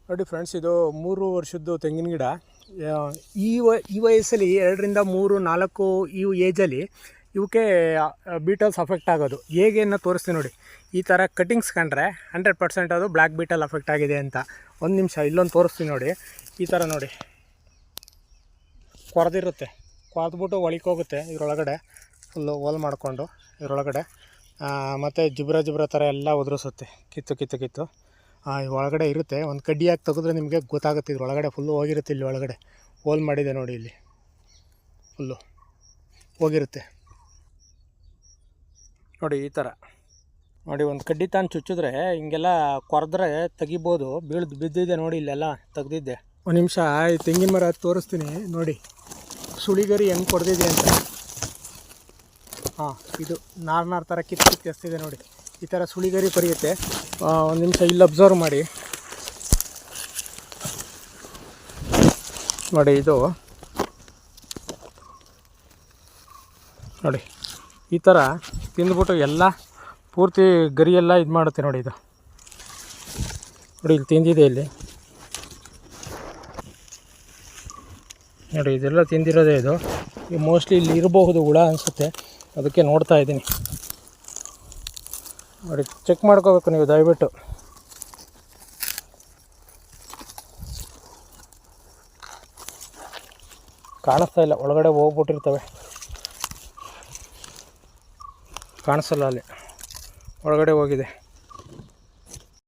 ನೋಡಿ ಫ್ರೆಂಡ್ಸ್, ಇದು 3 ವರ್ಷದ್ದು ತೆಂಗಿನ ಗಿಡ. ಈ ವಯಸ್ಸಲ್ಲಿ 2 ರಿಂದ 3, 4 ಈ ಏಜಲ್ಲಿ ಇವಕ್ಕೆ ಬೀಟಲ್ಸ್ ಅಫೆಕ್ಟ್ ಆಗೋದು ಹೇಗೆ ಅನ್ನೋ ತೋರಿಸ್ತೀನಿ ನೋಡಿ. ಈ ಥರ ಕಟಿಂಗ್ಸ್ ಕಂಡ್ರೆ 100% ಅದು ಬ್ಲ್ಯಾಕ್ ಬೀಟಲ್ ಅಫೆಕ್ಟ್ ಆಗಿದೆ ಅಂತ. ಒಂದು ನಿಮಿಷ ಇಲ್ಲೊಂದು ತೋರಿಸ್ತೀನಿ ನೋಡಿ. ಈ ಥರ ನೋಡಿ, ಕೊರೆದಿರುತ್ತೆ, ಕೊರೆದ್ಬಿಟ್ಟು ಒಳಕೋಗುತ್ತೆ ಇದರೊಳಗಡೆ, ಫುಲ್ಲು ಹೋಲ್ ಮಾಡಿಕೊಂಡು ಇದರೊಳಗಡೆ. ಮತ್ತು ಜಿಬ್ರ ಥರ ಎಲ್ಲ ಉದುರಿಸುತ್ತೆ, ಕಿತ್ತು ಒಳಗಡೆ ಇರುತ್ತೆ. ಒಂದು ಕಡ್ಡಿಯಾಗಿ ತೆಗೆದ್ರೆ ನಿಮಗೆ ಗೊತ್ತಾಗುತ್ತೆ, ಇದ್ರೊಳಗಡೆ ಫುಲ್ಲು ಹೋಗಿರುತ್ತೆ. ಇಲ್ಲಿ ಒಳಗಡೆ ಹೋಲ್ ಮಾಡಿದೆ ನೋಡಿ, ಇಲ್ಲಿ ಫುಲ್ಲು ಹೋಗಿರುತ್ತೆ ನೋಡಿ. ಈ ಥರ ನೋಡಿ, ಒಂದು ಕಡ್ಡಿ ತಾನು ಚುಚ್ಚಿದ್ರೆ ಹಿಂಗೆಲ್ಲ ಕೊರೆದ್ರೆ ತೆಗಿಬೋದು. ಬಿದ್ದಿದೆ ನೋಡಿ, ಇಲ್ಲೆಲ್ಲ ತೆಗ್ದಿದ್ದೆ. ಒಂದು ನಿಮಿಷ ಈ ತೆಂಗಿನ ಮರ ತೋರಿಸ್ತೀನಿ ನೋಡಿ, ಸುಳಿಗರಿ ಹೆಂಗೆ ಕೊಡ್ದಿದೆ ಅಂತ. ಇದು ನಾರು ಥರ ಕಿತ್ತು ಎಸ್ತಿದೆ ನೋಡಿ. ಈ ಥರ ಸುಳಿಗರಿ ಪರಿಯುತ್ತೆ. ಒಂದು ನಿಮಿಷ ಇಲ್ಲಿ ಅಬ್ಸರ್ವ್ ಮಾಡಿ ನೋಡಿ. ಇದು ನೋಡಿ, ಈ ಥರ ತಿಂದ್ಬಿಟ್ಟು ಎಲ್ಲ ಪೂರ್ತಿ ಗರಿಯೆಲ್ಲ ಇದು ಮಾಡುತ್ತೆ ನೋಡಿ. ಇದು ನೋಡಿ, ಇಲ್ಲಿ ತಿಂದಿದೆ, ಇಲ್ಲಿ ನೋಡಿ, ಇದೆಲ್ಲ ತಿಂದಿರೋದೇ. ಇದು ಮೋಸ್ಟ್ಲಿ ಇಲ್ಲಿ ಇರಬಹುದು ಹುಳ ಅನಿಸುತ್ತೆ, ಅದಕ್ಕೆ ನೋಡ್ತಾ ಇದ್ದೀನಿ ನೋಡಿ. ಚೆಕ್ ಮಾಡ್ಕೋಬೇಕು ನೀವು ದಯವಿಟ್ಟು. ಕಾಣಿಸ್ತಾ ಇಲ್ಲ, ಒಳಗಡೆ ಹೋಗ್ಬಿಟ್ಟಿರ್ತವೆ, ಕಾಣಿಸಲ್ಲ, ಅಲ್ಲಿ ಒಳಗಡೆ ಹೋಗಿದೆ.